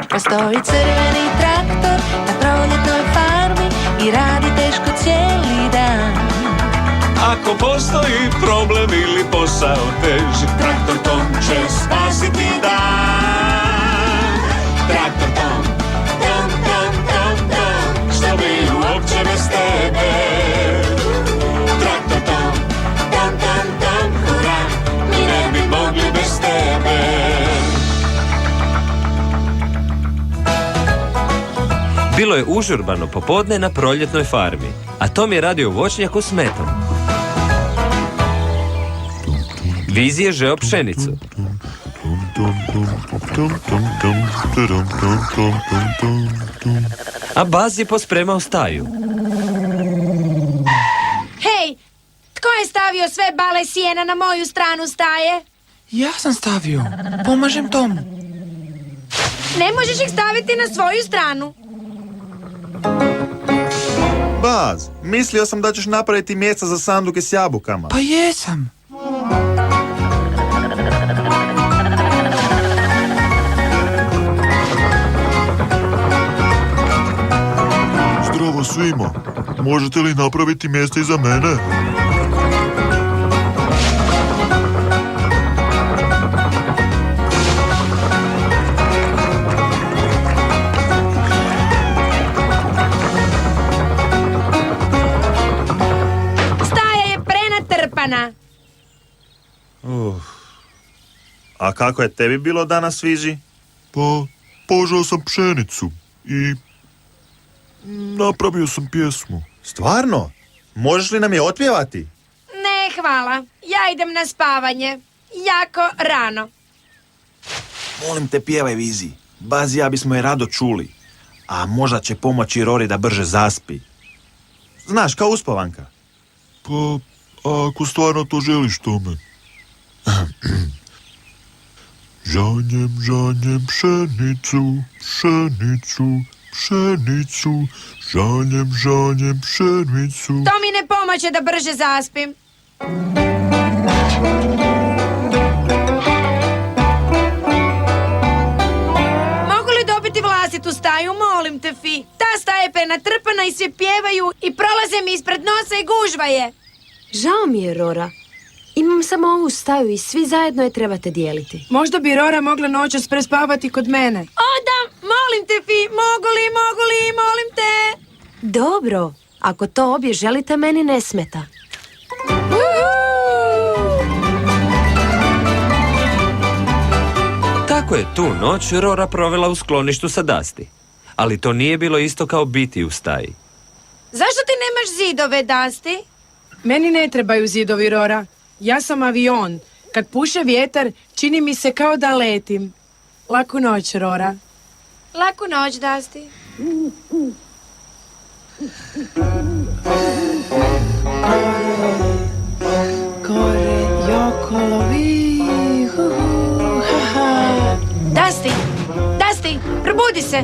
Postoji crveni traktor na proljetnoj farmi i radi teško cijeli dan. Ako postoji problem ili posao teži, Traktor Tom će spasiti dan. Traktor Tom, Tom, Tom, Tom, Tom, što bi uopće bez tebe? Traktor Tom, Tom, Tom, Tom, hurra, mi ne bi mogli bez tebe. Bilo je užurbano popodne na proljetnoj farmi, a Tom je radio voćnjaku s metom. Vizi je žeo pšenicu. A Baz je pospremao staju. Hej, tko je stavio sve bale sjena na moju stranu staje? Ja sam stavio. Pomažem Tomu. Ne možeš ih staviti na svoju stranu. Baz, mislio sam da ćeš napraviti mjesta za sanduke s jabukama. Pa jesam. Zdravo svima. Možete li napraviti mjesta i za mene? Staja je prenatrpana. A kako je tebi bilo danas, Viži? Pa, požao sam pšenicu i napravio sam pjesmu. Stvarno? Možeš li nam je otpjevati? Ne, hvala. Ja idem na spavanje. Jako rano. Molim te, pjevaj, Vizi. Baz i ja bismo je rado čuli. A možda će pomoći Rori da brže zaspi. Znaš, kao uspavanka. Pa, ako stvarno to želiš, Tome. Žanjem, žanjem pšenicu, pšenicu, pšenicu, žanjem, žanjem pšenicu. To mi ne pomoće da brže zaspim. Mogu li dobiti vlastitu staju, molim te, Fi? Ta staja je prenatrpana i svi pjevaju i prolaze mi ispred nosa i gužva je. Žao mi je, Rora. Imam samo ovu staju i svi zajedno je trebate dijeliti. Možda bi Rora mogla noćas prespavati kod mene. Odam, molim te, Fi, mogu li, molim te. Dobro, ako to obje želite, meni ne smeta. Tako je tu noć Rora provela u skloništu sa Dasti. Ali to nije bilo isto kao biti u staji. Zašto ti nemaš zidove, Dasti? Meni ne trebaju zidovi, Rora. Ja sam avion. Kad puše vjetar, čini mi se kao da letim. Laku noć, Rora. Laku noć, Dasti. Gore, jokolovi, ha. Dasti, probudi se.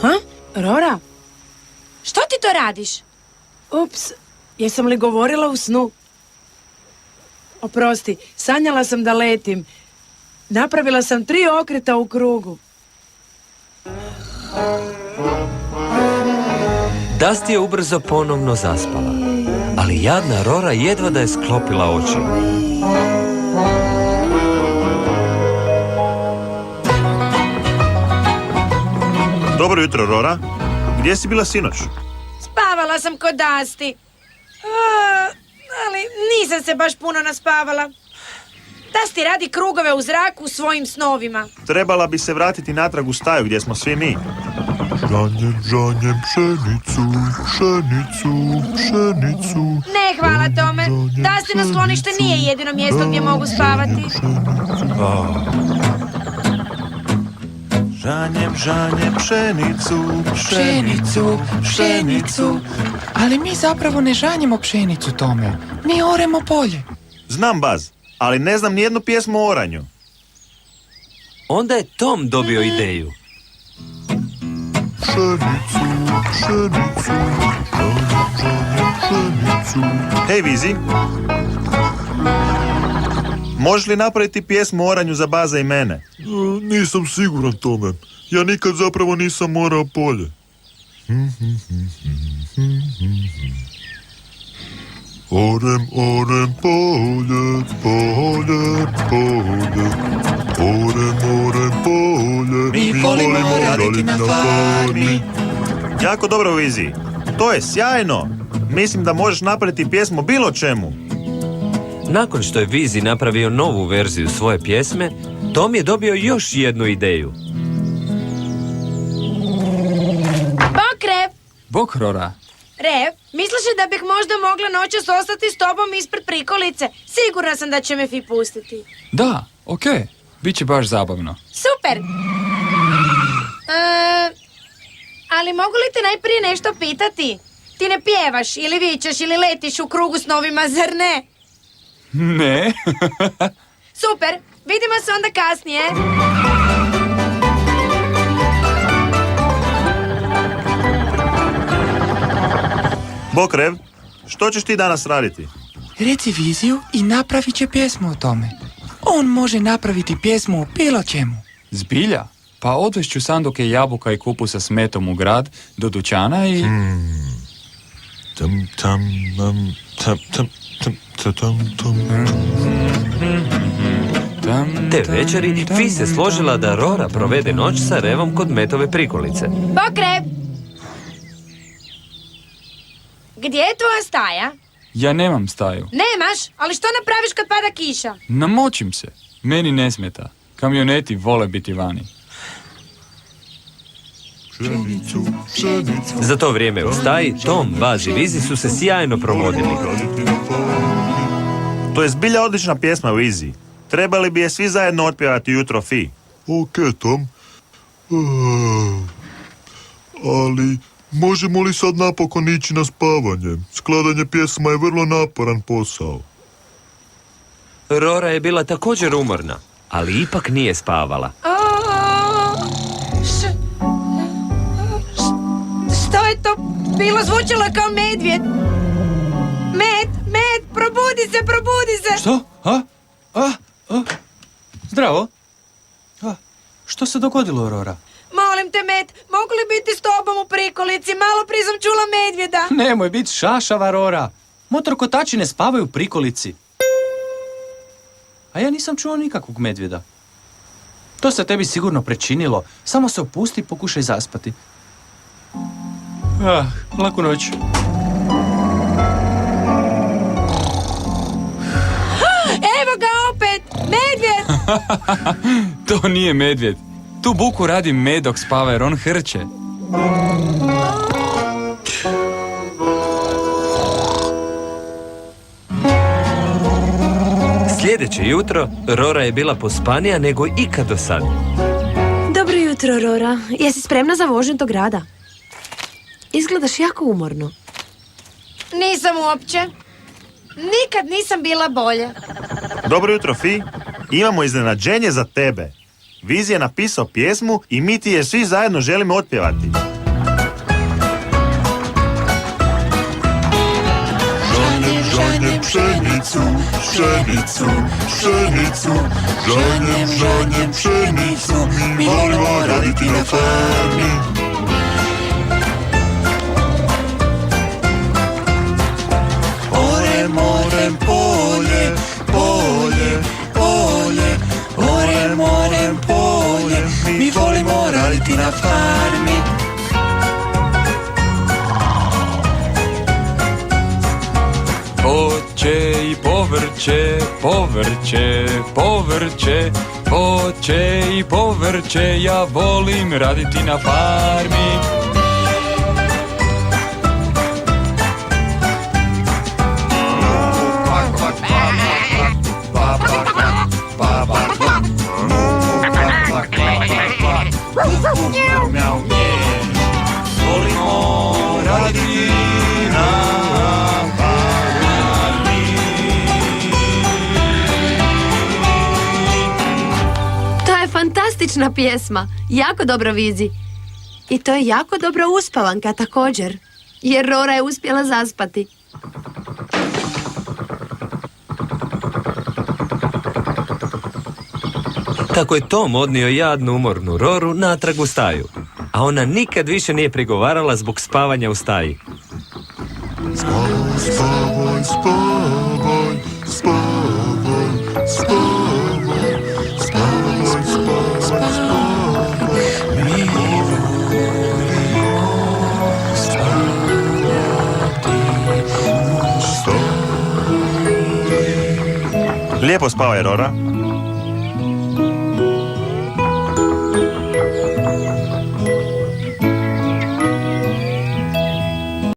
Ha? Rora? Što ti to radiš? Ups, jesam li govorila u snu? Oprosti, sanjala sam da letim. Napravila sam 3 okreta u krugu. Dasti je ubrzo ponovno zaspala, ali jadna Rora jedva da je sklopila oči. Dobro jutro, Rora. Gdje si bila sinoć? Spavala sam kod Dasti. Ali nisam se baš puno naspavala. Dasti radi krugove u zraku u svojim snovima. Trebala bi se vratiti natrag u staju gdje smo svi mi. Žanjem, žanjem pšenicu, pšenicu, pšenicu. Ne, hvala tome. Dasti na sklonište nije jedino mjesto gdje mogu spavati. Žanjem, žanjem pšenicu, Pšenicu, pšenicu. Ali mi zapravo ne žanjemo pšenicu, Tome. Mi oremo polje. Znam, Baz, ali ne znam nijednu pjesmu o oranju. Onda je Tom dobio ideju. Pšenicu, pšenicu, žanjem, žanjem pšenicu. Hej, Vizi. Možeš li napraviti pjesmu o oranju za Baza i mene? Nisam siguran tome. Ja nikad zapravo nisam orao polje. Orem, orem, polje, polje, polje. Orem, orem, polje. Mi volimo raditi na farmi. Jako dobro, Vizi. To je sjajno. Mislim da možeš napraviti pjesmu o bilo čemu. Nakon što je Vizi napravio novu verziju svoje pjesme, Tom je dobio još jednu ideju. Bok, Rev! Bok, Rora. Rev, misliš li da bih možda mogla noćas ostati s tobom ispred prikolice? Sigurna sam da će me Fi pustiti. Da, okej. Biće baš zabavno. Super! Ali mogu li te najprije nešto pitati? Ti ne pjevaš, ili vičeš, ili letiš u krugu s novima, zar ne? Ne. Super, vidimo se onda kasnije. Bok, Rev, što ćeš ti danas raditi? Reci Viziju i napravit će pjesmu o tome. On može napraviti pjesmu o bilo čemu. Zbilja? Pa odvešću sanduke jabuka i kupusa s metom u grad do dućana i... Tam, tam, tam, tam, tam, tam, tam. Te večeri Fi se složila da Rora provede noć sa Revom kod Metove prikolice. Bok, Rev! Gdje je tvoja staja? Ja nemam staju. Nemaš, ali što napraviš kad pada kiša? Namočim se. Meni ne smeta. Kamioneti vole biti vani. Pšenicu, pšenicu. Za to vrijeme u staji, Tom, Baz i Vizi su se sjajno provodili. To je zbilja odlična pjesma, Vizi. Trebali bi je svi zajedno otpjevati jutro, Fi. Okej, Tom. Ali možemo li sad napokon ići na spavanje? Skladanje pjesma je vrlo naporan posao. Rora je bila također umorna, ali ipak nije spavala. Što je to bilo? Zvučalo kao medvjed. Med, probudi se! Što? Zdravo. Što se dogodilo, Rora? Molim te, Med, mogu li biti s tobom u prikolici? Malo prije sam čula medvjeda. Nemoj biti šašava, Rora. Motorkotači ne spavaju u prikolici. A ja nisam čuo nikakvog medvjeda. To se tebi sigurno prečinilo. Samo se opusti i pokušaj zaspati. Laku noć. Evo ga opet, medvjed! To nije medvjed. Tu buku radi med dok spava jer on hrče. Sljedeće jutro, Rora je bila pospanija nego ikad do sad. Dobro jutro, Rora. Jesi spremna za vožnju do grada? Izgledaš jako umorno. Nisam uopće. Nikad nisam bila bolje. Dobro jutro, Fi. Imamo iznenađenje za tebe. Vizi je napisao pjesmu i mi ti je svi zajedno želimo otpjevati. Žanjem, žanjem, pšenicu, pšenicu, pšenicu. Žanjem, žanjem, pšenicu. Mi volimo raditi na farmi. Orem, orem, polje, polje, polje. Orem, orem, polje. Mi volimo raditi na farmi. Voće i povrće, povrće, povrće. Voće i povrće, ja volim raditi na farmi. Volimo raditi na To je fantastična pjesma. Jako dobro, Vizi. I to je jako dobra uspavanka također. Jer Rora je uspjela zaspati. Tako je Tom odnio jadnu umornu Roru natrag u staju, a ona nikad više nije prigovarala zbog spavanja u staji. Spavaj, spavaj, spavaj, spavaj, spavaj, spavaj, spavaj, spavaj, mi Lijepo spavaj, Rora.